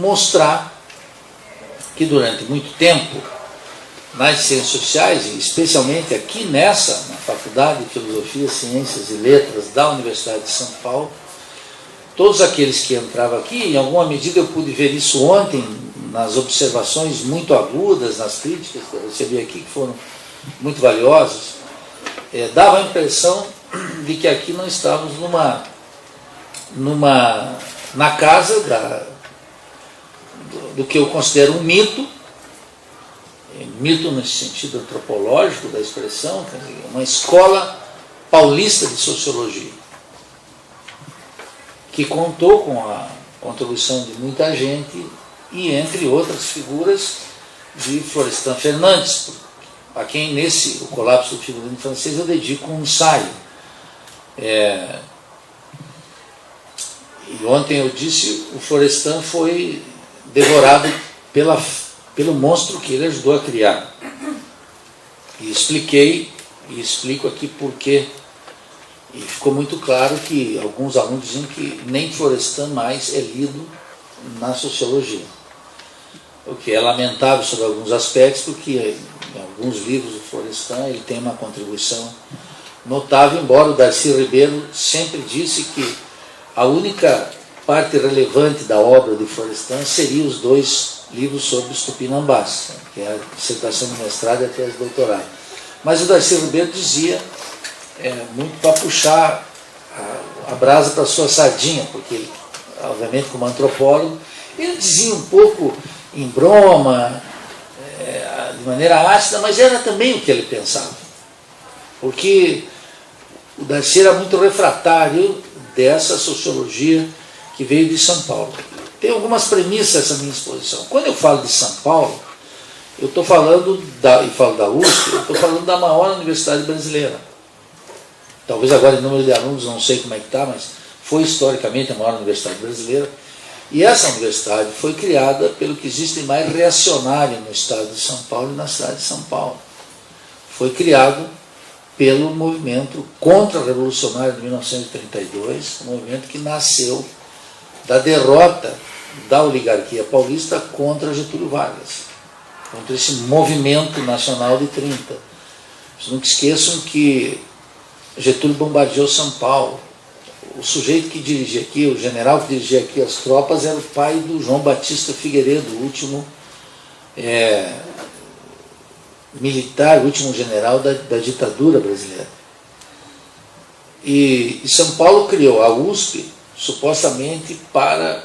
mostrar que durante muito tempo, nas ciências sociais, e especialmente aqui na Faculdade de Filosofia, Ciências e Letras da Universidade de São Paulo, todos aqueles que entravam aqui, em alguma medida eu pude ver isso ontem, nas observações muito agudas, nas críticas que eu recebi aqui, que foram muito valiosas, dava a impressão de que aqui nós estávamos na casa do que eu considero um mito nesse sentido antropológico da expressão, quer dizer, uma escola paulista de sociologia, que contou com a contribuição de muita gente e, entre outras figuras, de Florestan Fernandes, a quem o colapso do figurino francês eu dedico um ensaio. E ontem eu disse, o Florestan foi devorado pelo monstro que ele ajudou a criar. E explico aqui por quê. E ficou muito claro que alguns alunos diziam que nem Florestan mais é lido na sociologia. O que é lamentável sobre alguns aspectos, porque em alguns livros do Florestan ele tem uma contribuição notável, embora o Darcy Ribeiro sempre disse que a única parte relevante da obra de Florestan seria os 2 livros sobre os tupinambás, que é a dissertação de mestrado e a tese de doutorado. Mas o Darcy Ribeiro dizia, muito para puxar a brasa para a sua sardinha, porque ele, obviamente como antropólogo, ele dizia um pouco em broma, de maneira ácida, mas era também o que ele pensava. Porque o Darcy era muito refratário dessa sociologia que veio de São Paulo. Tem algumas premissas essa minha exposição. Quando eu falo de São Paulo, eu estou falando, e falo da USP, eu estou falando da maior universidade brasileira. Talvez agora em número de alunos, não sei como é que está, mas foi historicamente a maior universidade brasileira. E essa universidade foi criada pelo que existe mais reacionário no estado de São Paulo e na cidade de São Paulo. Foi criado pelo movimento contra-revolucionário de 1932, um movimento que nasceu da derrota da oligarquia paulista contra Getúlio Vargas, contra esse movimento nacional de 30. Vocês nunca esqueçam que Getúlio bombardeou São Paulo. O sujeito que dirigia aqui, o general que dirigia aqui as tropas, era o pai do João Batista Figueiredo, o último militar, o último general da ditadura brasileira. E São Paulo criou a USP supostamente para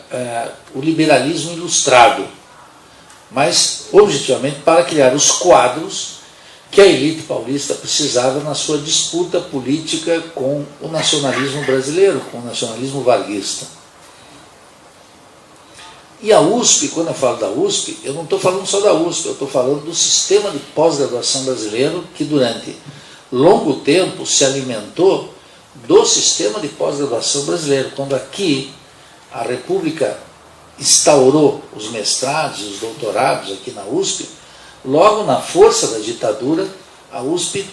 o liberalismo ilustrado, mas objetivamente para criar os quadros que a elite paulista precisava na sua disputa política com o nacionalismo brasileiro, com o nacionalismo varguista. E a USP, quando eu falo da USP, eu não estou falando só da USP, eu estou falando do sistema de pós-graduação brasileiro que durante longo tempo se alimentou do sistema de pós-graduação brasileiro. Quando aqui a República instaurou os mestrados e os doutorados aqui na USP, logo na força da ditadura, a USP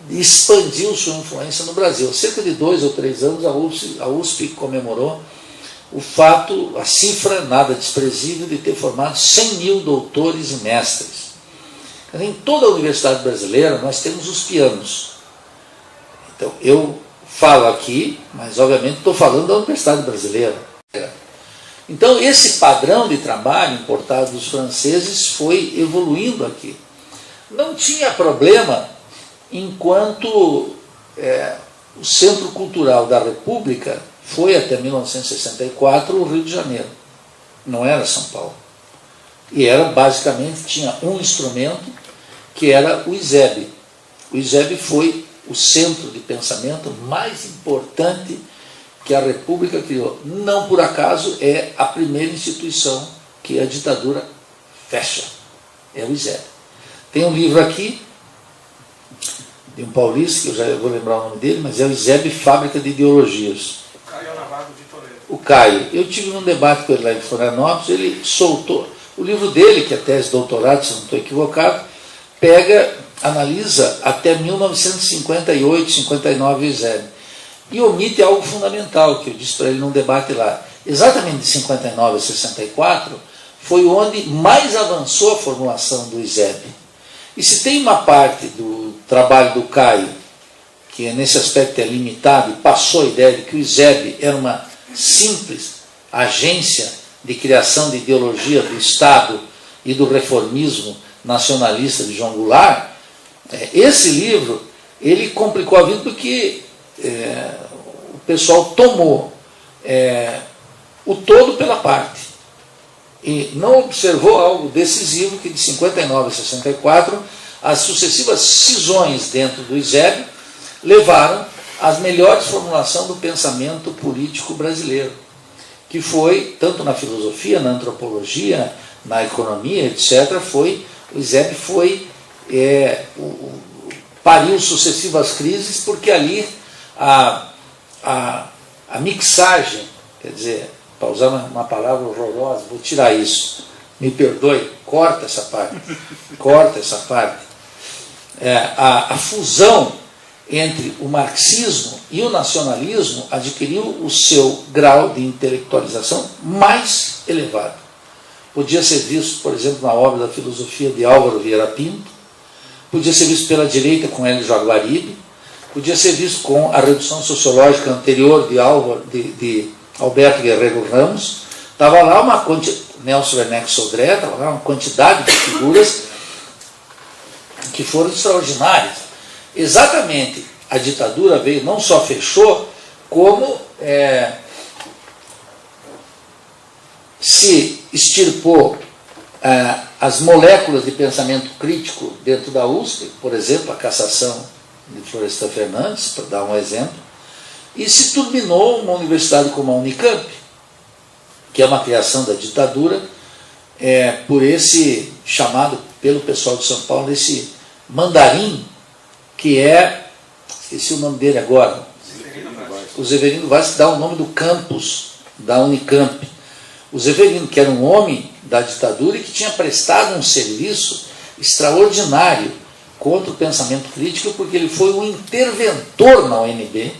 expandiu sua influência no Brasil. Há cerca de 2 ou 3 anos a USP comemorou o fato, a cifra nada desprezível de ter formado 100 mil doutores e mestres. Em toda a universidade brasileira nós temos os pianos. Então eu falo aqui, mas obviamente estou falando da universidade brasileira. Então esse padrão de trabalho importado dos franceses foi evoluindo aqui. Não tinha problema enquanto o centro cultural da República foi até 1964 o Rio de Janeiro, não era São Paulo. E era basicamente, tinha um instrumento que era o ISEB. O ISEB foi o centro de pensamento mais importante que a República criou. Não por acaso é a primeira instituição que a ditadura fecha, é o ISEB. Tem um livro aqui de um paulista, que eu já vou lembrar o nome dele, mas é o ISEB Fábrica de Ideologias. Caio Navarro de Toledo. O Caio. Eu tive um debate com ele lá em Florianópolis, ele soltou o livro dele, que é a tese de doutorado, se não estou equivocado, analisa até 1958, 59 o ISEB. E omite algo fundamental, que eu disse para ele num debate lá, exatamente de 59 a 64, foi onde mais avançou a formulação do ISEB. E se tem uma parte do trabalho do Caio, que nesse aspecto é limitado, e passou a ideia de que o ISEB era uma simples agência de criação de ideologia do Estado e do reformismo nacionalista de João Goulart, esse livro, ele complicou a vida porque o pessoal tomou o todo pela parte e não observou algo decisivo, que de 59 a 64, as sucessivas cisões dentro do ISEB levaram às melhores formulações do pensamento político brasileiro, que foi, tanto na filosofia, na antropologia, na economia, etc., o ISEB pariu sucessivas crises, porque ali a mixagem, quer dizer, para usar uma palavra horrorosa, vou tirar isso, me perdoe, corta essa parte, a fusão entre o marxismo e o nacionalismo adquiriu o seu grau de intelectualização mais elevado. Podia ser visto, por exemplo, na obra da filosofia de Álvaro Vieira Pinto, podia ser visto pela direita com Hélio Jaguaribe, podia ser visto com a redução sociológica anterior de Alberto Guerreiro Ramos. Estava lá Nelson Werneck Sodré, estava lá uma quantidade de figuras que foram extraordinárias. Exatamente, a ditadura veio, não só fechou, como se extirpou as moléculas de pensamento crítico dentro da USP, por exemplo, a cassação de Florestan Fernandes, para dar um exemplo, e se turbinou uma universidade como a Unicamp, que é uma criação da ditadura, por esse chamado pelo pessoal de São Paulo, esse mandarim, que esqueci o nome dele agora, o Zeverino Vaz, que dá o nome do campus da Unicamp. O Zeverino, que era um homem da ditadura e que tinha prestado um serviço extraordinário contra o pensamento crítico, porque ele foi um interventor na UNB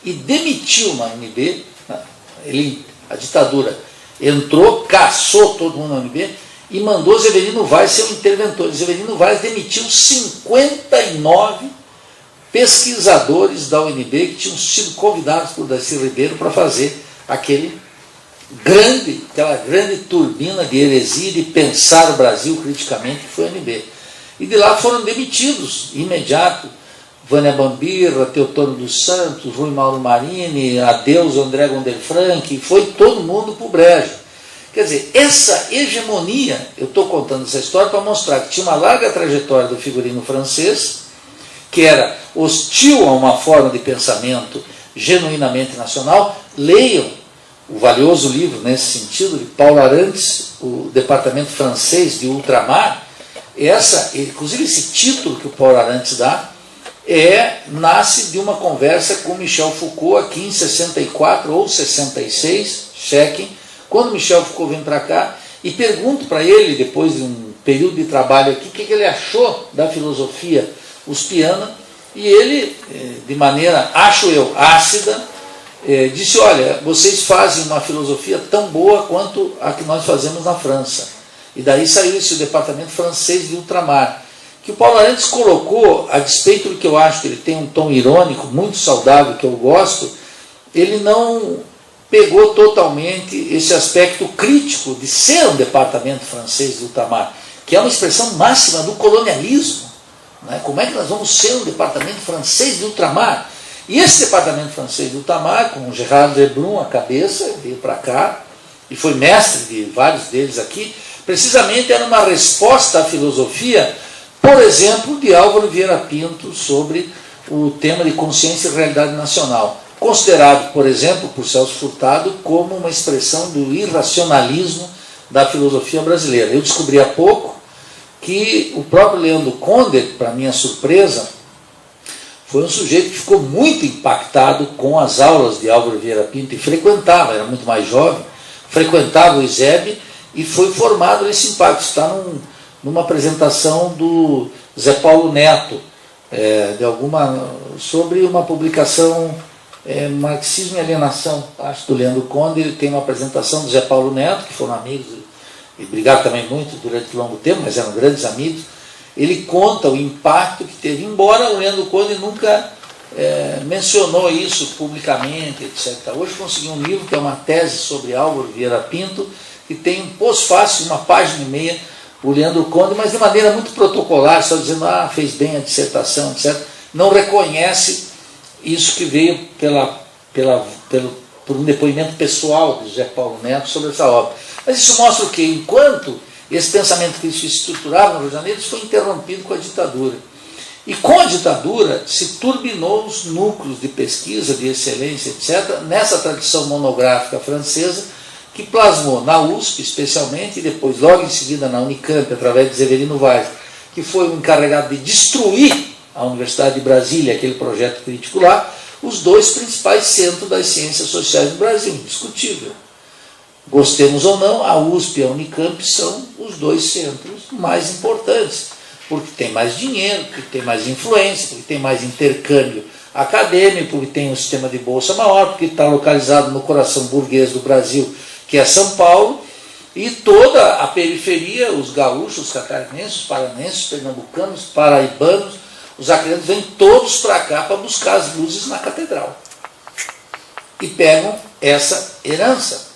e demitiu na UNB. A ditadura entrou, caçou todo mundo na UNB e mandou Zeverino Vaz ser um interventor. Zeverino Vaz demitiu 59 pesquisadores da UNB que tinham sido convidados por Darcy Ribeiro para fazer aquela grande turbina de heresia, de pensar o Brasil criticamente, que foi a UNB. E de lá foram demitidos, imediato, Vânia Bambirra, Teotônio dos Santos, Rui Mauro Marini, Adeus, André Gondelfranc, foi todo mundo para o brejo. Quer dizer, essa hegemonia, eu estou contando essa história para mostrar que tinha uma larga trajetória do figurino francês, que era hostil a uma forma de pensamento genuinamente nacional. Leiam o valioso livro, nesse sentido, de Paulo Arantes, o Departamento Francês de Ultramar. Inclusive esse título que o Paulo Arantes dá, nasce de uma conversa com Michel Foucault aqui em 64 ou 66, chequem, quando Michel Foucault vem para cá, e pergunto para ele, depois de um período de trabalho aqui, o que ele achou da filosofia uspiana, e ele, de maneira, acho eu, ácida, disse: olha, vocês fazem uma filosofia tão boa quanto a que nós fazemos na França. E daí saiu esse Departamento Francês de Ultramar, que o Paulo Arantes colocou, a despeito do que eu acho que ele tem um tom irônico, muito saudável, que eu gosto, ele não pegou totalmente esse aspecto crítico de ser um Departamento Francês de Ultramar, que é uma expressão máxima do colonialismo. Né? Como é que nós vamos ser um Departamento Francês de Ultramar? E esse Departamento Francês de Ultramar, com Gerard Lebrun à cabeça, veio para cá, e foi mestre de vários deles aqui, precisamente era uma resposta à filosofia, por exemplo, de Álvaro Vieira Pinto sobre o tema de consciência e realidade nacional, considerado, por exemplo, por Celso Furtado, como uma expressão do irracionalismo da filosofia brasileira. Eu descobri há pouco que o próprio Leandro Conde, para minha surpresa, foi um sujeito que ficou muito impactado com as aulas de Álvaro Vieira Pinto e frequentava, era muito mais jovem, frequentava o ISEB e foi formado nesse impacto. Está numa apresentação do Zé Paulo Neto, sobre uma publicação Marxismo e Alienação, acho, do Leandro Conde. Ele tem uma apresentação do Zé Paulo Neto, que foram amigos e brigaram também muito durante longo tempo, mas eram grandes amigos. Ele conta o impacto que teve, embora o Leandro Conde nunca mencionou isso publicamente, etc. Hoje consegui um livro que é uma tese sobre Álvaro Vieira Pinto, que tem um pós-fácil, uma página e meia, o Leandro Conde, mas de maneira muito protocolar, só dizendo, fez bem a dissertação, etc. Não reconhece isso que veio por um depoimento pessoal do Zé Paulo Neto sobre essa obra. Mas isso mostra o quê? Enquanto esse pensamento crítico se estruturava no Rio de Janeiro, isso foi interrompido com a ditadura. E com a ditadura se turbinou os núcleos de pesquisa, de excelência, etc., nessa tradição monográfica francesa, que plasmou na USP, especialmente, e depois, logo em seguida, na Unicamp, através de Severino Vaz, que foi o encarregado de destruir a Universidade de Brasília, aquele projeto crítico lá, os dois principais centros das ciências sociais do Brasil, indiscutível. Gostemos ou não, a USP e a Unicamp são os dois centros mais importantes, porque tem mais dinheiro, porque tem mais influência, porque tem mais intercâmbio acadêmico, porque tem um sistema de bolsa maior, porque está localizado no coração burguês do Brasil, que é São Paulo, e toda a periferia, os gaúchos, os catarinenses, os paranenses, os pernambucanos, os paraibanos, os acreanos, vêm todos para cá para buscar as luzes na catedral. E pegam essa herança.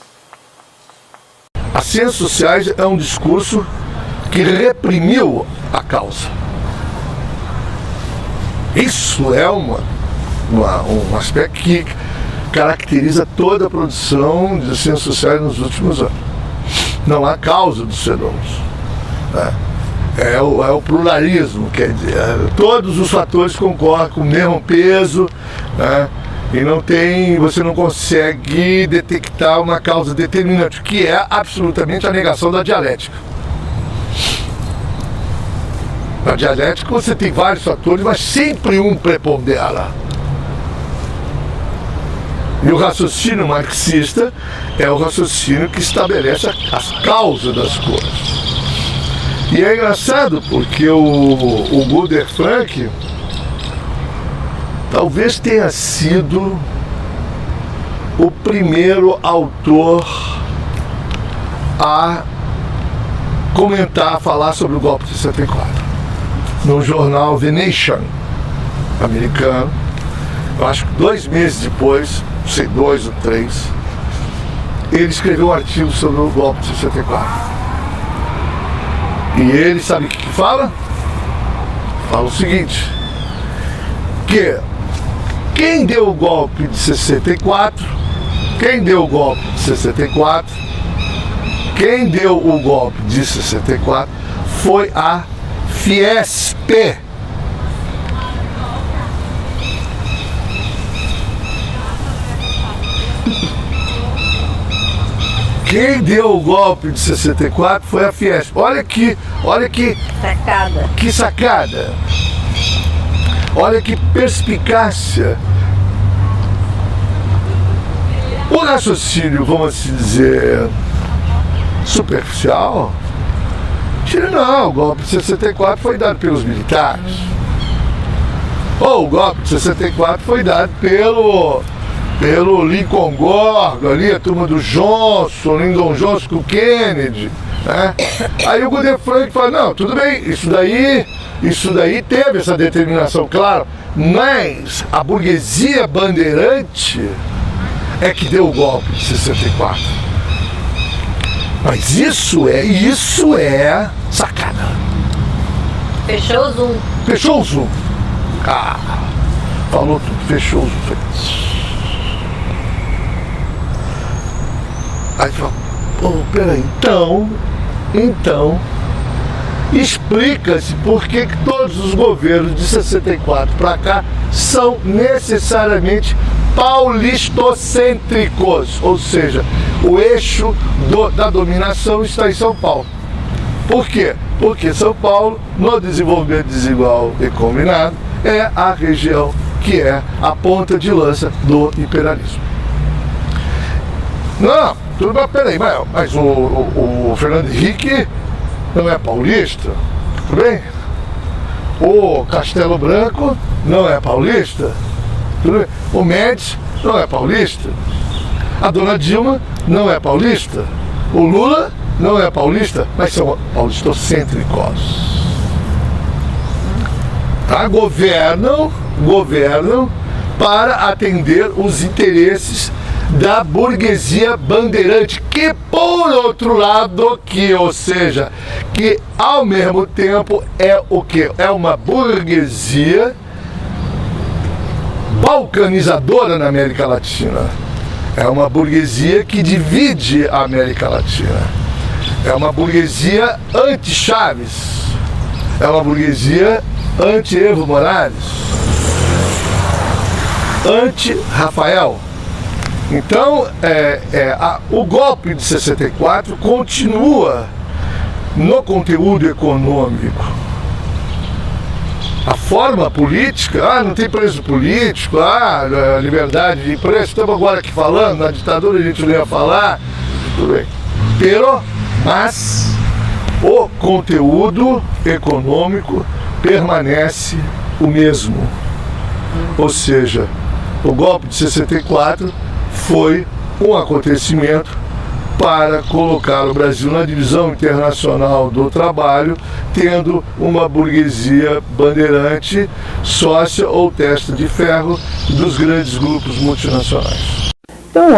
As ciências sociais é um discurso que reprimiu a causa. Isso é um aspecto que caracteriza toda a produção de ciências sociais nos últimos anos. Não há causa dos fenômenos. É o pluralismo, quer dizer, todos os fatores concorrem com o mesmo peso, e você não consegue detectar uma causa determinante, que é absolutamente a negação da dialética. Na dialética você tem vários fatores, mas sempre um prepondera. E o raciocínio marxista é o raciocínio que estabelece as causas das coisas. E é engraçado porque o Guder Frank talvez tenha sido o primeiro autor a comentar, a falar sobre o golpe de 64. No jornal The Nation americano, eu acho que 2 meses depois, não sei, 2 ou 3, ele escreveu um artigo sobre o golpe de 64. E ele sabe o que fala? Fala o seguinte, que quem deu o golpe de 64, quem deu o golpe de 64 foi a Fiesp. Quem deu o golpe de 64 foi a Fiesp. Olha que sacada. Que sacada. Olha que perspicácia. O raciocínio, vamos assim dizer, superficial, não, o golpe de 64 foi dado pelos militares. Ou o golpe de 64 foi dado pelo Lincoln Gordon, ali, a turma do Johnson, Lyndon Johnson com o Kennedy, né? Aí o Guder Frank fala, não, tudo bem, isso daí teve essa determinação, claro, mas a burguesia bandeirante é que deu o golpe de 64. Mas isso é sacana. Fechou o zoom. Fechou o zoom. Falou tudo, fechou o zoom. Aí fala, peraí, então explica-se por que todos os governos de 64 para cá são necessariamente paulistocêntricos, ou seja, o eixo da dominação está em São Paulo. Por quê? Porque São Paulo, no desenvolvimento desigual e combinado, é a região que é a ponta de lança do imperialismo. Não, tudo bem, peraí, mas o Fernando Henrique não é paulista, tudo bem? O Castelo Branco não é paulista, Tudo bem? O Médici não é paulista. A dona Dilma não é paulista. O Lula não é paulista, mas são paulistocêntricos. Tá? Governam para atender os interesses da burguesia bandeirante, que por outro lado, ou seja, que ao mesmo tempo é o que? É uma burguesia balcanizadora na América Latina. É uma burguesia que divide a América Latina. É uma burguesia anti-Chaves. É uma burguesia anti-Evo Morales. Anti-Rafael. Então, o golpe de 64 continua no conteúdo econômico. A forma política, não tem preso político, liberdade de imprensa, estamos agora aqui falando, na ditadura a gente não ia falar, tudo bem. Mas o conteúdo econômico permanece o mesmo. Ou seja, o golpe de 64 foi um acontecimento para colocar o Brasil na divisão internacional do trabalho, tendo uma burguesia bandeirante, sócia ou testa de ferro dos grandes grupos multinacionais. Então,